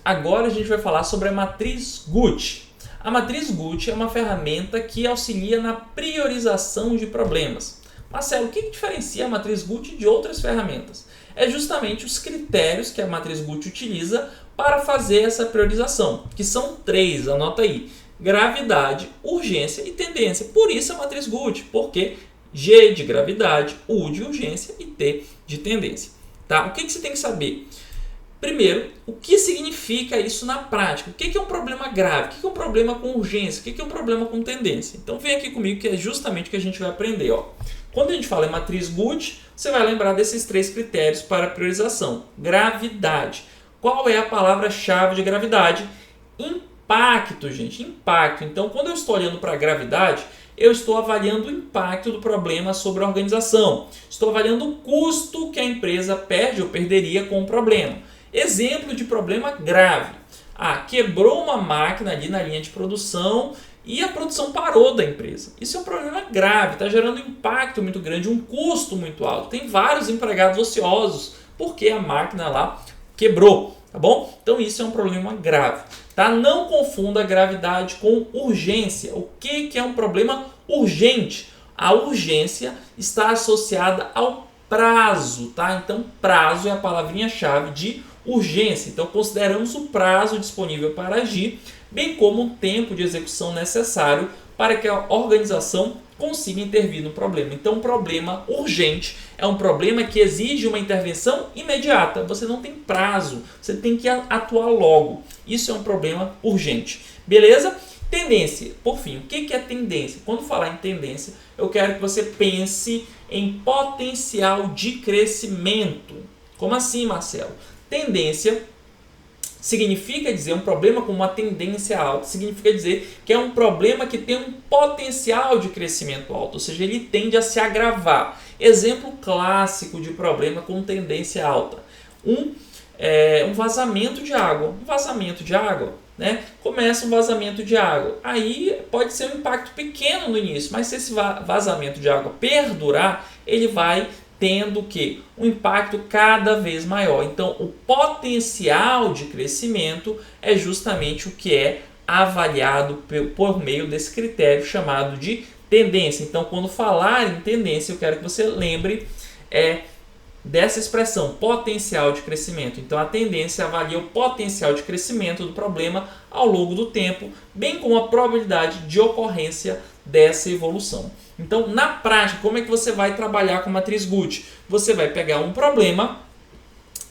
Agora a gente vai falar sobre a matriz Gucci. A matriz Gucci é uma ferramenta que auxilia na priorização de problemas. Marcelo, o que diferencia a matriz Gucci de outras ferramentas? É justamente os critérios que a matriz Gucci utiliza para fazer essa priorização, que são 3, anota aí: gravidade, urgência e tendência. Por isso a matriz Gucci, porque G de gravidade, U de urgência e T de tendência. Tá? O que você tem que saber? Primeiro, o que significa isso na prática? O que é um problema grave? O que é um problema com urgência? O que é um problema com tendência? Então vem aqui comigo que é justamente o que a gente vai aprender. Ó. Quando a gente fala em matriz Gucci, você vai lembrar desses 3 critérios para priorização. Gravidade. Qual é a palavra-chave de gravidade? Impacto, gente. Impacto. Então, quando eu estou olhando para a gravidade, eu estou avaliando o impacto do problema sobre a organização. Estou avaliando o custo que a empresa perde ou perderia com o problema. Exemplo de problema grave. Quebrou uma máquina ali na linha de produção e a produção parou da empresa. Isso é um problema grave, está gerando um impacto muito grande, um custo muito alto. Tem vários empregados ociosos porque a máquina lá quebrou, tá bom? Então isso é um problema grave. Tá? Não confunda a gravidade com urgência. O que é um problema urgente? A urgência está associada ao prazo, tá? Então prazo é a palavrinha-chave de urgência. Então consideramos o prazo disponível para agir, bem como o tempo de execução necessário para que a organização consiga intervir no problema. Então, um problema urgente é um problema que exige uma intervenção imediata. Você não tem prazo, você tem que atuar logo. Isso é um problema urgente. Beleza? Tendência. Por fim, o que é tendência? Quando falar em tendência, eu quero que você pense em potencial de crescimento. Como assim, Marcelo? Tendência significa dizer um problema com uma tendência alta, significa dizer que é um problema que tem um potencial de crescimento alto, ou seja, ele tende a se agravar. Exemplo clássico de problema com tendência alta: um vazamento de água. Um vazamento de água, né? Começa um vazamento de água. Aí pode ser um impacto pequeno no início, mas se esse vazamento de água perdurar, ele vai tendo o quê? Um impacto cada vez maior. Então, o potencial de crescimento é justamente o que é avaliado por meio desse critério chamado de tendência. Então, quando falar em tendência, eu quero que você lembre dessa expressão, potencial de crescimento. Então, a tendência avalia o potencial de crescimento do problema ao longo do tempo, bem como a probabilidade de ocorrência dessa evolução. Então, na prática, como é que você vai trabalhar com a matriz Gucci? Você vai pegar um problema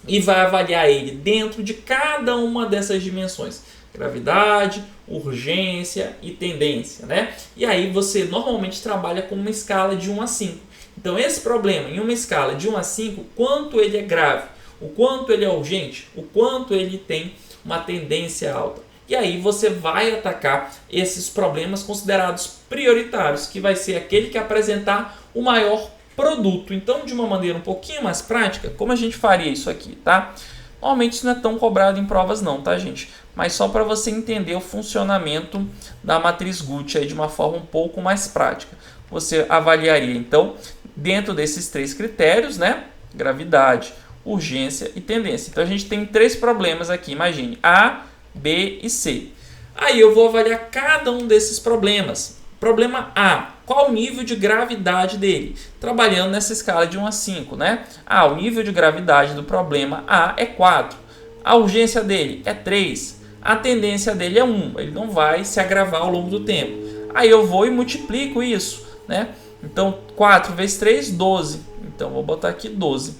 e vai avaliar ele dentro de cada uma dessas dimensões: gravidade, urgência e tendência, né? E aí você normalmente trabalha com uma escala de 1 a 5. Então, esse problema, em uma escala de 1 a 5, quanto ele é grave, o quanto ele é urgente, o quanto ele tem uma tendência alta. E aí você vai atacar esses problemas considerados prioritários, que vai ser aquele que apresentar o maior produto. Então, de uma maneira um pouquinho mais prática, como a gente faria isso aqui, tá? Normalmente isso não é tão cobrado em provas não, tá, gente? Mas só para você entender o funcionamento da matriz Gucci aí de uma forma um pouco mais prática. Você avaliaria, então, dentro desses 3 critérios, né? Gravidade, urgência e tendência. Então, a gente tem 3 problemas aqui, imagine: A, B e C. Aí eu vou avaliar cada um desses problemas. Problema A: qual o nível de gravidade dele? Trabalhando nessa escala de 1 a 5, né? O nível de gravidade do problema A é 4. A urgência dele é 3. A tendência dele é 1. Ele não vai se agravar ao longo do tempo. Aí eu vou e multiplico isso, né? Então, 4 vezes 3, 12. Então, vou botar aqui 12.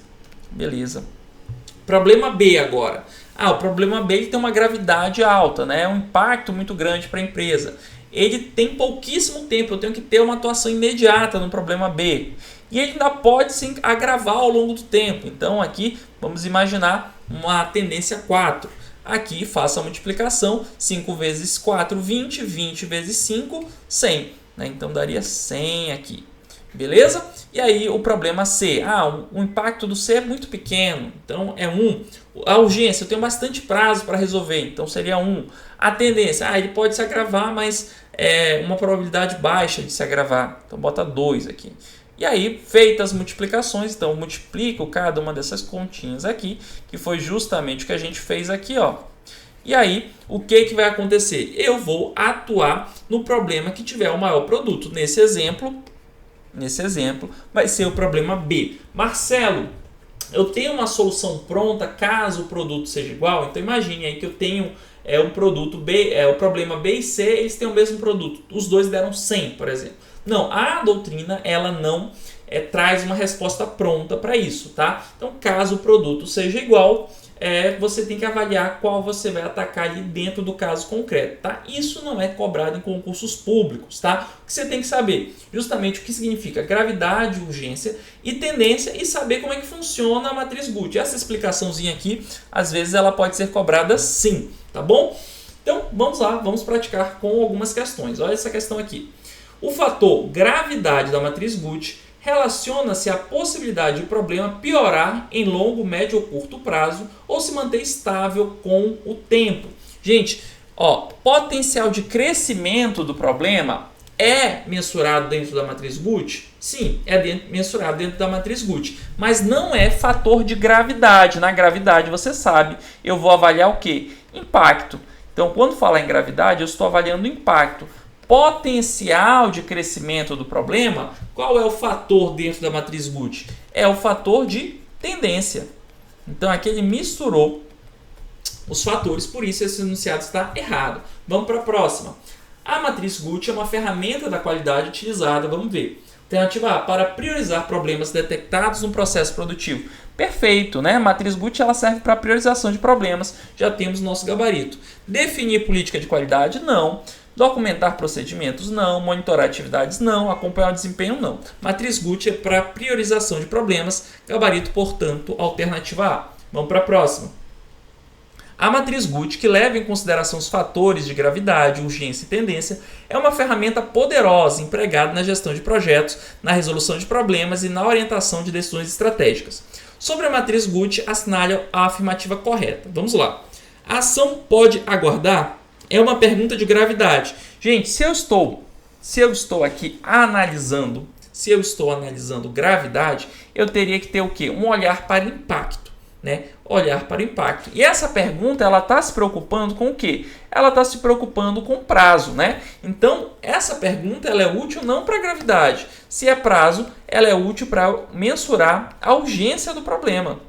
Beleza. Problema B agora. O problema B ele tem uma gravidade alta, né? É um impacto muito grande para a empresa. Ele tem pouquíssimo tempo, eu tenho que ter uma atuação imediata no problema B. E ele ainda pode se agravar ao longo do tempo. Então, aqui, vamos imaginar uma tendência 4. Aqui, faça a multiplicação. 5 vezes 4, 20. 20 vezes 5, 100. Né? Então, daria 100 aqui. Beleza? E aí o problema C. O impacto do C é muito pequeno, então é 1. A urgência, eu tenho bastante prazo para resolver, então seria 1. A tendência, ele pode se agravar, mas é uma probabilidade baixa de se agravar, então bota 2 aqui. E aí, feitas as multiplicações, então multiplico cada uma dessas continhas aqui, que foi justamente o que a gente fez aqui, ó. E aí, o que vai acontecer? Eu vou atuar no problema que tiver o maior produto. Nesse exemplo, vai ser o problema B. Marcelo, eu tenho uma solução pronta caso o produto seja igual? Então imagine aí que eu tenho um produto B, o problema B e C, eles têm o mesmo produto. Os dois deram 100, por exemplo. Não, a doutrina ela não traz uma resposta pronta para isso, tá? Então, caso o produto seja igual, você tem que avaliar qual você vai atacar ali dentro do caso concreto, tá? Isso não é cobrado em concursos públicos, tá? O que você tem que saber? Justamente o que significa gravidade, urgência e tendência e saber como é que funciona a matriz Guth. Essa explicaçãozinha aqui, às vezes ela pode ser cobrada sim, tá bom? Então, vamos lá, vamos praticar com algumas questões. Olha essa questão aqui. O fator gravidade da matriz Guth relaciona-se à possibilidade de o problema piorar em longo, médio ou curto prazo ou se manter estável com o tempo. Gente, potencial de crescimento do problema é mensurado dentro da matriz Guth? Sim, mensurado dentro da matriz Guth, mas não é fator de gravidade. Na gravidade, você sabe, eu vou avaliar o quê? Impacto. Então, quando falar em gravidade, eu estou avaliando o impacto. Potencial de crescimento do problema, qual é o fator dentro da matriz Guth? É o fator de tendência. Então aqui ele misturou os fatores, por isso esse enunciado está errado. Vamos para a próxima. A matriz Guth é uma ferramenta da qualidade utilizada, vamos ver. Alternativa A, para priorizar problemas detectados no processo produtivo. Perfeito, né? A matriz Guth ela serve para priorização de problemas, já temos nosso gabarito. Definir política de qualidade? Não. Documentar procedimentos? Não. Monitorar atividades? Não. Acompanhar o desempenho? Não. Matriz Guth é para priorização de problemas, gabarito, portanto, alternativa A. Vamos para a próxima. A matriz Guth, que leva em consideração os fatores de gravidade, urgência e tendência, é uma ferramenta poderosa empregada na gestão de projetos, na resolução de problemas e na orientação de decisões estratégicas. Sobre a matriz Guth, assinale a afirmativa correta. Vamos lá. A ação pode aguardar? É uma pergunta de gravidade. Gente, se eu estou aqui analisando, gravidade, eu teria que ter o quê? Um olhar para impacto, né? Olhar para impacto. E essa pergunta, ela está se preocupando com o quê? Ela está se preocupando com prazo, né? Então, essa pergunta ela é útil não para gravidade. Se é prazo, ela é útil para mensurar a urgência do problema.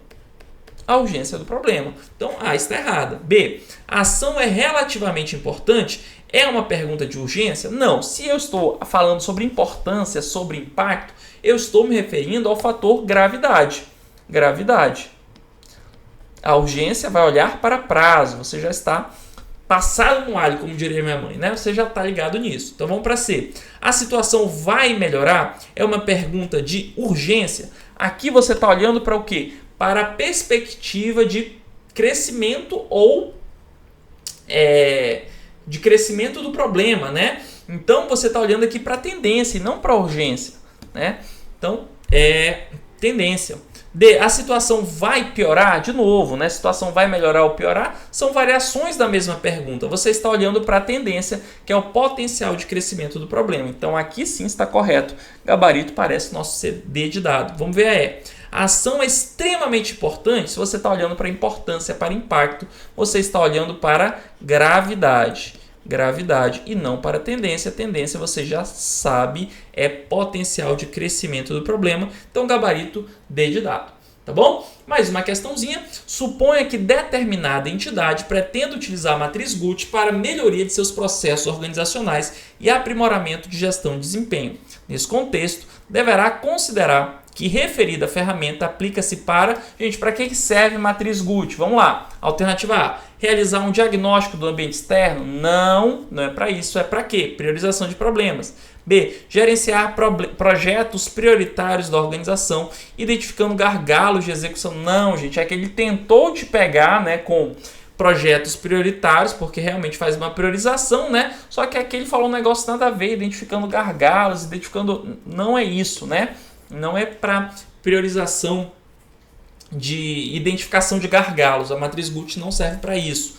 A urgência do problema. Então, A está errada. B, a ação é relativamente importante? É uma pergunta de urgência? Não. Se eu estou falando sobre importância, sobre impacto, eu estou me referindo ao fator gravidade. Gravidade. A urgência vai olhar para prazo. Você já está passado no alho, como diria minha mãe, né? Você já está ligado nisso. Então, vamos para C. A situação vai melhorar? É uma pergunta de urgência. Aqui você está olhando para o quê? Para a perspectiva de crescimento ou de crescimento do problema, né? Então, você está olhando aqui para a tendência e não para a urgência, né? Então, tendência. D, a situação vai piorar? De novo, né? A situação vai melhorar ou piorar? São variações da mesma pergunta. Você está olhando para a tendência, que é o potencial de crescimento do problema. Então, aqui sim está correto. Gabarito parece nosso CD de dado. Vamos ver a E. A ação é extremamente importante. Se você está olhando para importância, para impacto, você está olhando para gravidade. Gravidade e não para tendência. Tendência você já sabe, é potencial de crescimento do problema. Então, gabarito D de dado. Tá bom? Mais uma questãozinha. Suponha que determinada entidade pretenda utilizar a matriz Guth para melhoria de seus processos organizacionais e aprimoramento de gestão de desempenho. Nesse contexto, deverá considerar que referida ferramenta aplica-se para... Gente, para que serve matriz Guth? Vamos lá. Alternativa A. Realizar um diagnóstico do ambiente externo? Não, não é para isso. É para quê? Priorização de problemas. B. Gerenciar projetos prioritários da organização, identificando gargalos de execução. Não, gente, é que ele tentou te pegar, né, com projetos prioritários, porque realmente faz uma priorização, né? Só que aqui ele falou um negócio nada a ver, identificando gargalos, identificando... Não é isso, né? Não é para priorização de identificação de gargalos. A matriz Guth não serve para isso.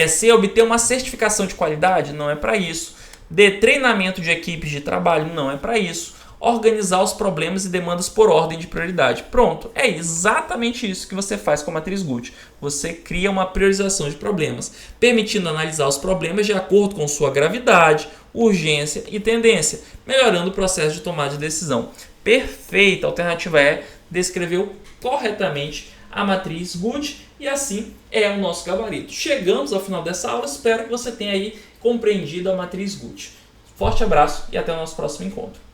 C. Obter uma certificação de qualidade? Não é para isso. D. Treinamento de equipes de trabalho? Não é para isso. organizar os problemas e demandas por ordem de prioridade. Pronto, é exatamente isso que você faz com a matriz Gucci. Você cria uma priorização de problemas, permitindo analisar os problemas de acordo com sua gravidade, urgência e tendência, melhorando o processo de tomada de decisão. Perfeita, a alternativa E descreveu corretamente a matriz Gucci e assim é o nosso gabarito. Chegamos ao final dessa aula, espero que você tenha aí compreendido a matriz Gucci. Forte abraço e até o nosso próximo encontro.